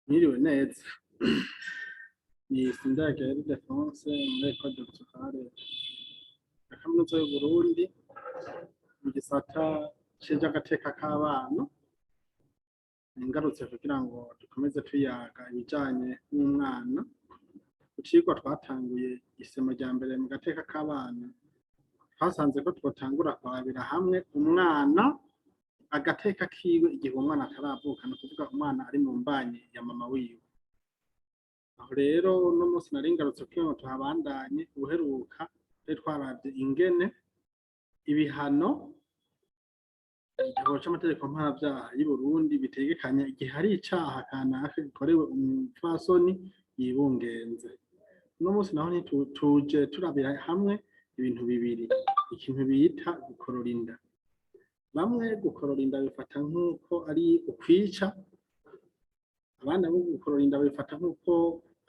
Mwiriwe neza ni Sindayigaya Ildefonse muri Ecole Doctorale ya Kaminuza y'Uburundi mu gisata c'ivy'agateka k'abana. Ngarutse kugira ngo dukomeze tuyaga ibijanye n'umwana. Icigwa twatanguye isemo rya mbere mu gateka k'abana, twasanze ko twotangura kurabira hamwe umwana agateka kiwe igihe umwana ataravuka, ni ukuvuga umwana ari mu mbanyi ya mama wiwe. Aho rero no munsi nari ngarutse kugira ngo tuhabandanye ubuheruka twari twaravye ingene ibihano igitabo c'amategeko mpanavyaha y'Uburundi bitegekanya igihe hari icaha kanaka gikorewe umupfasoni yibungenze. Uno munsi naho tuje turabira hamwe ibintu bibiri, ikintu bita gukorora inda. Bamwe gukorora inda bifata nk'uko ari ukwica, abandi bo gukorora inda bifata nk'uko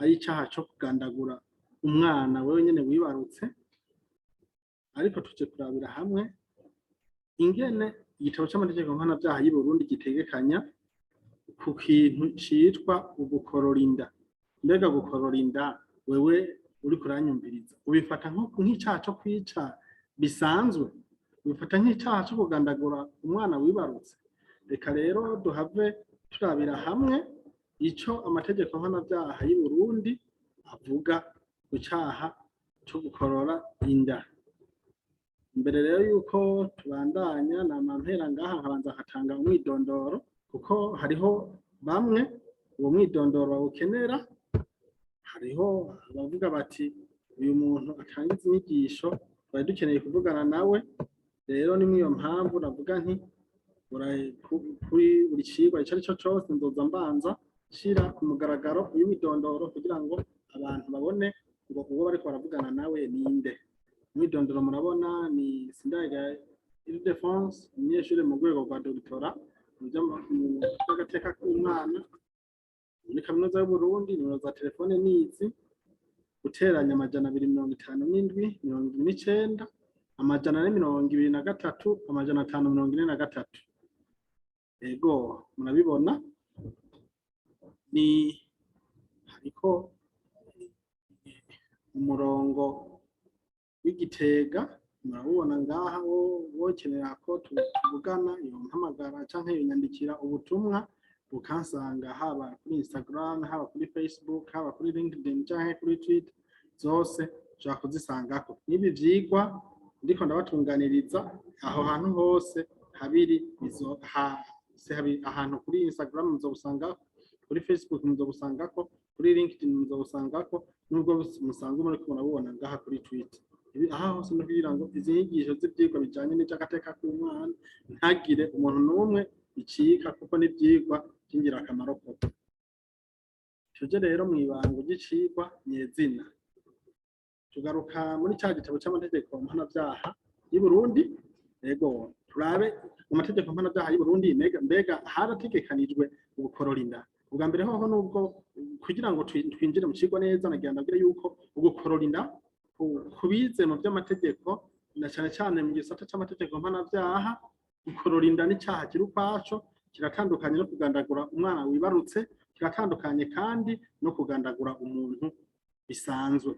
ari icaha co kugandagura umwana wewe nyene wibarutse. Ariko tuje kurabira hamwe ingene igitabo c'amategeko mpanavyaha y'Uburundi gitegekanya ku kintu citwa ugukorora inda. Mbega gukorora inda wewe uriko uranyumviriza ubifata nk'icaha co kwica bisanzwe? Ubifata nk'icaha co kugandagura umwana wibarutse? Reka rero duhave turabira hamwe ico amategeko mpanavyaha y'Uburundi avuga ku caha co gukorora inda. Mbere rero yuko tubandanya namampera ngaha nkabanza nkatanga umwidondoro, kuko hariho bamwe uwo mwidondoro bawukenera. Hariho abavuga bati uyu muntu atangiza inyigisho twari dukeneye kuvugana nawe. Rero ni mwiyo mpamvu navuga nti kuri buri cigwa ico arico cose nzoza mbanza shira ku mugaragaro uyu mwidondoro kugira ngo abantu babone ngo uwo bariko baravugana nawe ninde. Mwidondoro murabona ni Sindayigaya Ildefonse, umunyeshure mu rwego rwa doctora mu vy'agateka k'umwana muri Kaminuza y'Uburundi. Nimero za telefone nizi: guteranya 257 29 423 543. Ego murabibona ni hariko umurongo w'igitega, murabubona ngaha wokenera ko tuvugana iyo mpamagara canke yonyandikira ubutumwa bukansanga, haba kuri Instagram, haba kuri Facebook, haba kuri LinkedIn canke kuri Twitter, zose ushobora kuzisangako. N'ibi vyigwa ndiko ndabatunganiriza aho hantu hose habiri ahantu kuri Instagram muzobusangako, kuri Facebook muzobusangako, kuri LinkedIn muzobusangako, nubwo musanzwe muriko murabubona ngaha kuri Twitter. Aha hose no kugira ngo izi nyigisho z'ivyigwa bijanye n'agateka k'umwana ntagire umuntu n'umwe bicika, kuko n'ivyigwa vy'ingirakamaro koko. Tuje rero mw'ibango ry'icigwa nyezina, tugaruka muri ca gitabo c'amategeko mpanavyaha y'Uburundi. Ego turabe mu mategeko mpanavyaha y'Uburundi mbega harategekanijwe ugukorora inda. Ubwa mbere hoho nubwo kugira ngo twinjire mu cigwa neza, nagira ndabwire yuko ugukorora inda kubize mu vy'amategeko na cane cane mu gisata c'amategeko mpanavyaha, gukorora inda n'icaha kiri ukwaco, kiratandukanye no kugandagura umwana wibarutse, kiratandukanye kandi no kugandagura umuntu bisanzwe.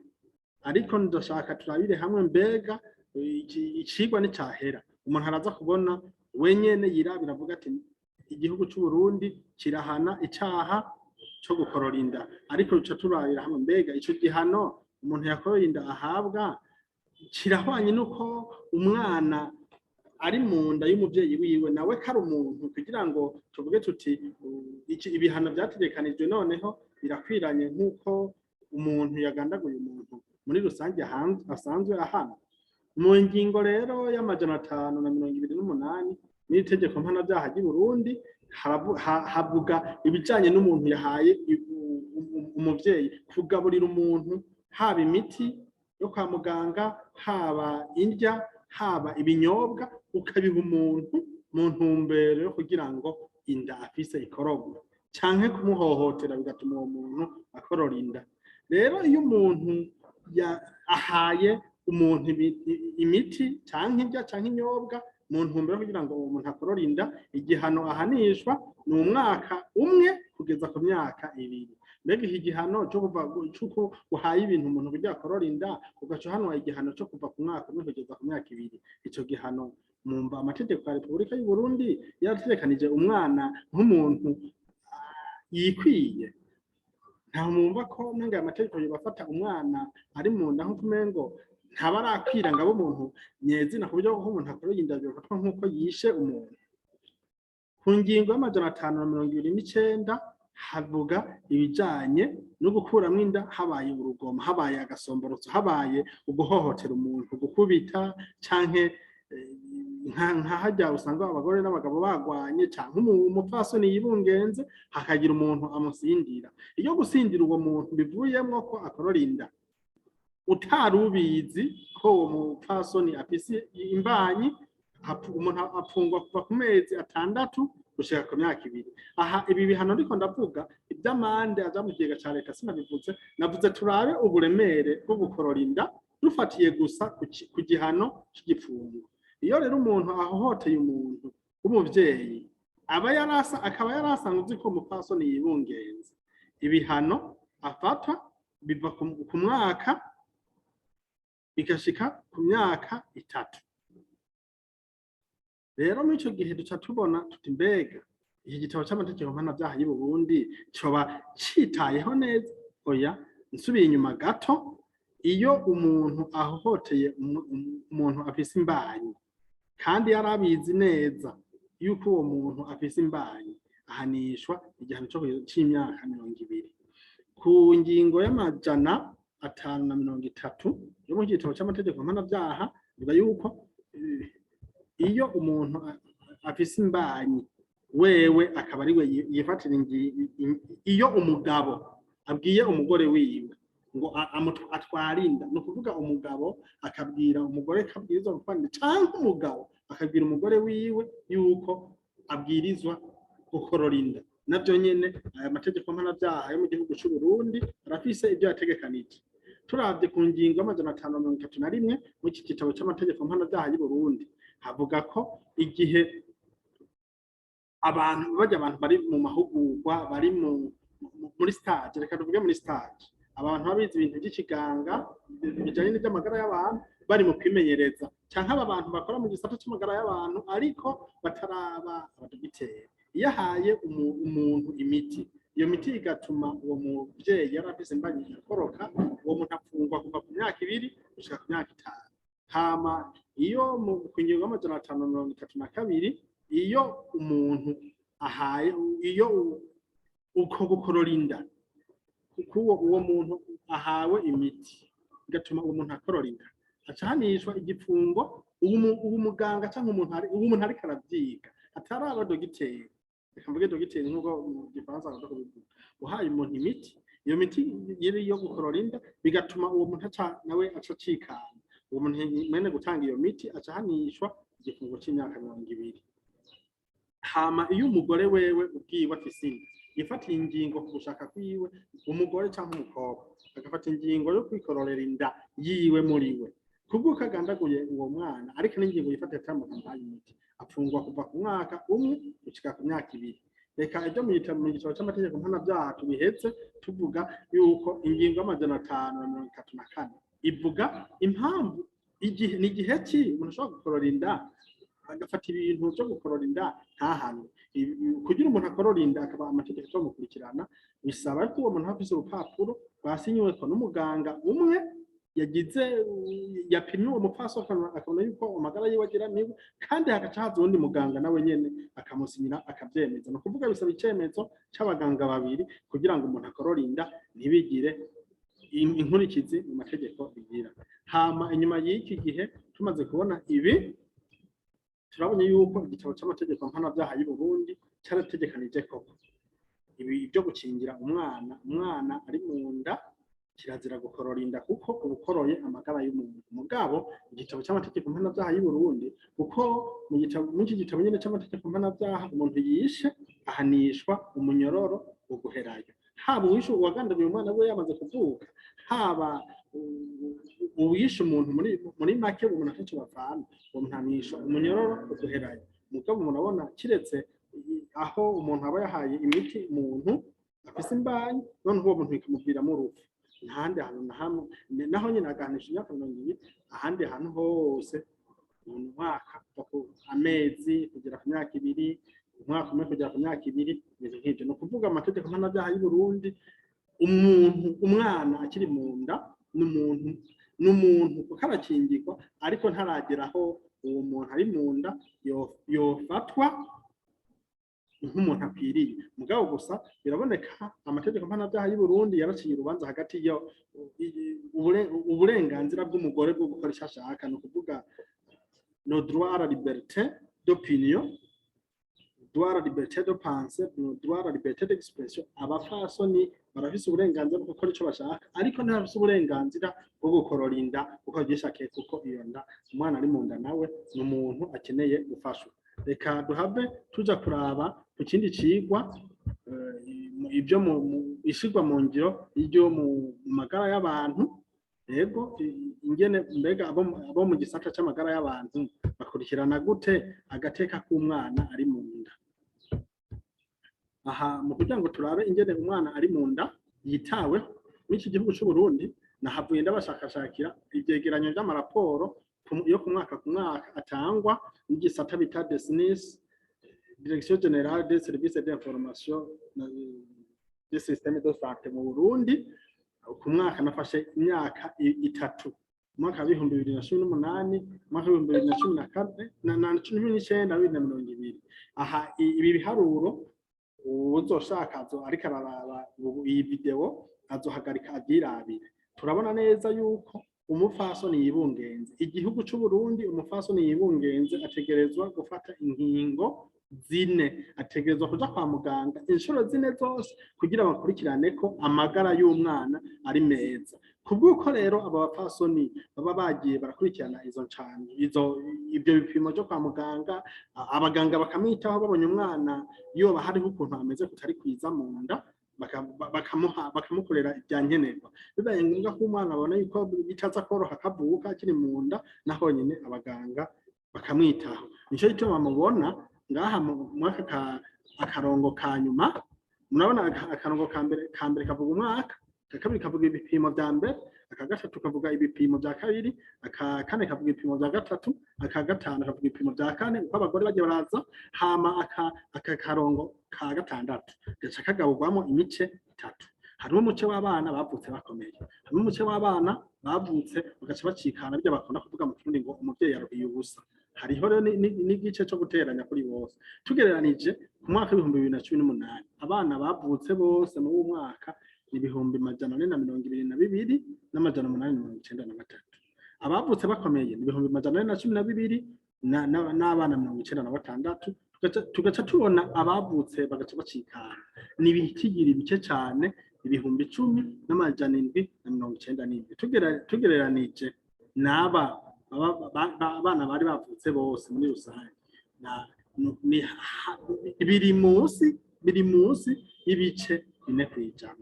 Ariko ndashaka turabire hamwe mbega icigwa nicahera umuntu araza kubona wenyene yirabira avuga ati igihugu c'Uburundi kirahana icaha co gukorora inda. Ariko duca turabira hamwe mbega ico gihano umuntu yakoroye inda ahabwa kirahwanye nuko umwana ari mu nda y'umuvyeyi wiwe nawe kari umuntu, kugira ngo tuvuge tuti ibihano vyategekanijwe noneho birakwiranye nk'uko umuntu yagandaguye umuntu muri rusange asanzwe ahana. Mu ngingo rero y'528 n'itegeko mpanavyaha ry'Uburundi havuga ibijanye n'umuntu yahaye umuvyeyi kugaburira umuntu, haba imiti yo kwa muganga, haba indya, haba ibinyobwa, ukabiha umuntu mu ntumbero yo kugira ngo inda afise ikorogwe, canke kumuhohotera bigatuma uwo muntu akorora inda. Rero iyo umuntu ahaye umuntu imiti canke indya canke inyobwa mu ntumbero yo kugira ngo uwo muntu akorora inda, igihano ahanishwa ni umwaka umwe kugeza ku myaka 2. Mbega iki gihano cyo kuva cyuko uhaye ibintu umuntu kugira akorora inda ugaca hano igihano cyo kuva ku mwaka umwe kugeza ku myaka 2, ico gihano mumva amategeko ya Repubulika y'u Burundi yarategekanije umwana nk'umuntu yikwiye. Nta mumva ko nanga amategeko yobafata umwana ari mu nda nko kumengo ntabarakwira ngabo umuntu nyezina ku buryo ko umuntu akorora inda bifatwa nk'uko yishe umuntu. Ku ngingo y'amajana 529 havuga ibijanye no gukuramwo inda habaye urugomo, habaye agasomborotso, habaye uguhohotera umuntu, gukubita canke nka hajya usanga abagore n'abagabo bagwanye canke umupfasoni yibungenze hakagira umuntu amusindira. Iyo gusindira uwo muntu bivuyemwo ko akorora inda utarubizi ko uwo mupfasoni afise imbanyi, umuntu apfungwa kuva ku mezi 6 gushika ku myaka 2. Aha ibi bihano ndiko ndavuga iby'amande aja mu kigega ca leta sinabivuze, navuze turabe uburemere bwo gukorora inda dufatiye gusa ku gihano cy'igifungo. Iyo rero umuntu ahohoteye umuntu w'umuvyeyi akaba yarasanzwe ko umupfasoni yibungenze, ibihano afata biva ku mwaka bigashika ku myaka 3. Rero muri ico gihe duca tubona tuti mbega iki gitabo c'amategeko mpanavyaha y'u Burundi coba citayeho neza. Oya, nsubiye inyuma gato, iyo umuntu ahohoteye umuntu afise imbanyi kandi yarabizi neza yuko uwo muntu afise imbanyi, ahanishwa igihano c'imyaka 20. Ku ngingo y'amajana 530 yo mu gitabo c'amategeko mpanavyaha biba yuko iyo umuntu afise imbanyi wewe akaba ari we yifatira iyo umugabo abwiye umugore wiwe ngo atwarinda, no kuvuga umugabo akabwira umugore kabwirizwa gukwanira, canke umugabo akabwira umugore wiwe yuko abwirizwa gukorora inda. Navyo nyene aya mategeko mpanavyaha yo mu gihugu c'u Burundi arafise ibyo yategekanije. Turavye ku ngingo y'amajana 531 mu iki gitabo c'amategeko mpanavyaha y'u Burundi havuga ko igihe abantu bari mu mahugurwa, bari muri stage, reka tuvuge muri stage, abantu babizi ibintu by'ikiganga bijanye n'iby'amagara y'abantu bari mu kwimenyereza, canke aba bantu bakora mu gisata c'amagara y'abantu ariko bataraba abadogiteri. Iyo ahaye umuntu imiti, iyo miti igatuma uwo muvyeyi yarafise imbanyi ikoroka, uwo muntu afungwa kuva ku myaka 2 gushika ku myaka 5. Hama iyo mu ngingo y'amajana 532 iyo umuntu ahaye uko gukorora inda kuko uwo muntu ahawe imiti igatuma uwo muntu akorora inda, acanishwa igifungo. Ubu muganga cyangwa umuntu ariko aravyiga ataraba dogiteri, reka mvuge dogiteri nk'uko mu gifaransa bavuga kubivuga, uhaye umuntu imiti, iyo miti yiri yo gukorora inda bigatuma uwo muntu nawe aca cikana, uwo muntu mwene gutanga iyo miti acahanishwa igifungo c'imyaka 20. Hama iyo umugore wewe ubwiwe afise inda yifatiye ingingo ku gushaka kwiwe, umugore cyangwa umukobwa agafata ingingo yo kwikororera inda yiwe muri we kubwo kagandaguye uwo mwana, ariko n'ingingo yifatiye atamuhaye imiti, apfungwa kuva ku mwaka 1 gushika ku myaka 2. Reka ibyo mu gitabo c'amategeko mpanavyaha tubihetse tuvuga yuko ingingo y'amajana 534 ivuga impamvu igihe ki umuntu ashobora gukorora inda agafata ibintu byo gukorora inda ntahanwe. Kugira umuntu akorora inda akaba amategeko yo mukurikirana, bisaba ko uwo muntu afise urupapuro rwasinywe ko n'umuganga umwe yagize yapimye uwo mupfaso akabona yuko amagara yiwe agira niba, kandi hagaca haza uwundi muganga nawe nyene akamusinyira akavyemeza. No kuvuga bisaba icemezo c'abaganga 2 kugira ngo umuntu akorora inda ntibigire inkurikizi mu mategeko bigira. Hama inyuma y'iki gihe tumaze kubona ibi, turabonye yuko igitabo c'amategeko mpanavyaha y'u Burundi cyarategekanije koko ibi byo gukingira umwana ari mu nda, kirazira gukorora inda kuko ubukoroye amagara y'umuntu. Mugabo igitabo c'amategeko mpanavyaha y'u Burundi kuko mu iki gitabo nyene c'amategeko mpanavyaha umuntu yishe ahanishwa umunyororo wo guherayo, haba uwishe uwagandamiye umwana we yamaze kuvuka, haba uwishe umuntu muri make umuntu ataco bapfana, uwo muntu ahanishwa umunyororo wo guherayo. Mugabo murabona kiretse aho umuntu aba yahaye imiti umuntu afise imbanyi none uwo muntu bikamuviramo urupfu ntahandi hantu na hamwe naho nyine agahanisha imyaka 20 ahandi hantu hose mu mwaka amezi kugera ku myaka 2 umwaka umwe kugera ku myaka 2 ibintu nk'ibyo no kuvuga amategeko mpanabyaha y'u Burundi umwana akiri mu nda n'umuntu kuko arakingirwa ariko ntarageraho uwo muntu ari mu nda yofatwa nk'umuntu akwiriye mugabo gusa biraboneka amategeko mpanabyaha y'u Burundi yaraciye urubanza hagati yo uburenganzira bw'umugore bwo gukora icyo ashaka no kuvuga no droit à la liberté d'opinion, droit à la liberté de penser, droit à la liberté d'expression. Abafasoni barafise uburenganzira bwo gukora icyo bashaka ariko ntibafise uburenganzira bwo gukorora inda uko gishakiye kuko iyo nda umwana ari mu nda nawe ni umuntu akeneye gufashwa. Reka duhave tuja kuraba ku kindi cigwa ibyo ishigwa mu ngiro iryo mu magara y'abantu yego ingene mbega abo mu gisata c'amagara y'abantu bakurikirana gute agateka k'umwana ari mu nda. Aha mu kugira ngo turabe ingene umwana ari mu nda yitawe muri iki gihugu cy'u Burundi nahavuye ndabashakashakira ivyegeranyo vy'amaraporo yo ku mwaka atangwa n'igisata bita DSNIS, Direction Générale des Services d'Information des Systèmes de Santé mu Burundi ku mwaka nafashe imyaka 3 mwaka 2018 mwaka 2014 na 2019 aha ibi biharuro uzoshaka ariko araraba iyi video azohagarika abyirabire turabona neza yuko umufasoni yibungenze igihugu cy'u Burundi umufasoni yibungenze ategerezwa gufata inkingo 4 ategerezwa kuja kwa muganga inshuro 4 zose kugira bakurikirane ko amagara y'umwana ari meza kubwuko rero aba bapfasoni baba bagiye barakurikirana ibyo bipimo byo kwa muganga abaganga bakamwitaho babonye umwana yoba hariho ukuntu ameze kutari kwiza mu nda bakamukorera ibyankenerwa bibaye ngombwa ko umwana abona yuko bitaza koroha akavuka akiri mu nda naho nyine abaganga bakamwitaho nico gituma mubona ngaha mwaka akarongo ka nyuma murabona akarongo ka mbere kavuga umwaka akabiri kavuga ibipimo bya mbere akagatatu kavuga ibipimo bya kabiri akakane kavuga ibipimo bya gatatu akagatanu kavuga ibipimo bya kane uko abagore bagiye baraza hama akarongo ka gatandatu gaca kagabugwamo imice 3 harimo umuce w'abana bavutse bakomeye harimo umuce w'abana bavutse bagaca bacikana byo bakunda kuvuga mu kirundi ngo umuvyeyi yaruhiye ubusa hariho rero n'igice cyo guteranya kuri bose tugereranije ku mwaka wa 2018 abana bavutse bose mu mwaka ibihumbi 422 n'amajana 893 abavutse bakomeye ibihumbi 412 n'abana 96 tugaca tubona abavutse bagaca bacikana nibikigira ibice cyane ibihumbi 10 n'amajana 791 tugereranije n'aba abana bari bavutse bose muri rusange biri munsi y'ibice 4%.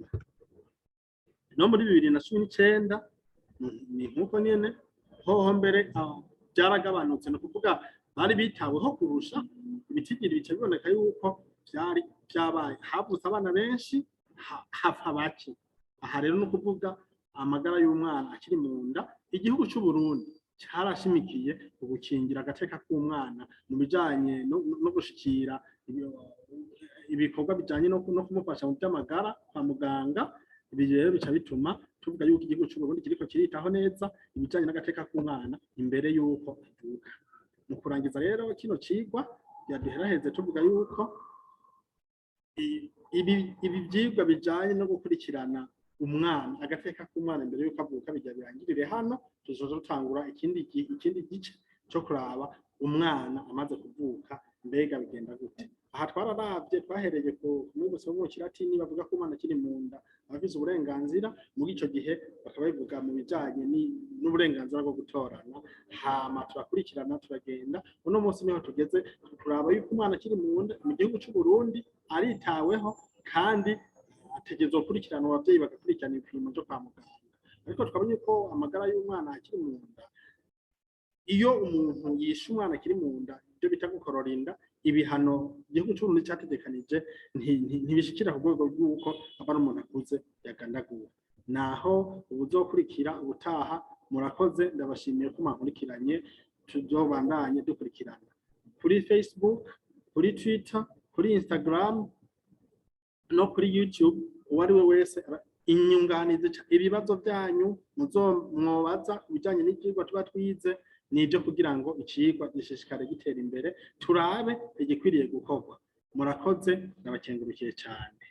No muri 2019 ni nkuko nyene hoho mbere byaragabanutse no kuvuga bari bitaweho kurusha ibitigiri bice biboneka yuko byari byabaye havutse abana benshi hafa bake aha rero no kuvuga amagara y'umwana akiri mu nda igihugu cy'u Burundi cyarashimikiye ugukingira agateka k'umwana mu bijanye no gushikira ibikorwa bijanye no kumufasha mu by'amagara kwa muganga ibi rero bica bituma tuvuga yuko igihugu cy'u Burundi kiriko kiritaho neza ibijanye n'agateka k'umwana imbere yuko avuka. Mu kurangiza rero kino cigwa yaduheraheze tuvuga yuko ibi byigwa bijanye no gukurikirana umwana agateka k'umwana imbere yuko avuka bijya birangirire hano tuzoza gutangura ikindi gice cyo kuraba umwana amaze kuvuka mbega bigenda gute. Aha twararavye twahereye ku mwibutso w'Ikilatini bavuga ko umwana akiri mu nda afise uburenganzira muri ico gihe bakaba bivuga mu bijanye n'uburenganzira bwo gutorana hama turakurikirana turagenda uno munsi niho tugeze turaba yuko umwana akiri mu nda mu gihugu cy'u Burundi aritaweho kandi ategerezwa gukurikirana abavyeyi bagakurikirana ibipimo byo kwa muganga ariko twabonye ko amagara y'umwana akiri mu nda iyo umuntu yishe umwana akiri mu nda ibyo bita gukorora inda ibihano igihugu cy'Uburundi cyategekanije ntibishikira ku rwego rw'uko aba ari umuntu akuze yagandaguwe. Naho ubuzokurikira ubutaha, murakoze, ndabashimiye ko mwankurikiranye, tuzobandanye dukurikirana kuri Facebook, kuri Twitter, kuri Instagram no kuri YouTube. Uwo ari we wese inyunganizi ibibazo byanyu mwobaza kubijyanye n'ivyigwa tuba twize nibyo kugira ngo icigwa gishishikare gitera imbere, turabe igikwiriye gukorwa. Murakoze, ndabakengurukiye cyane.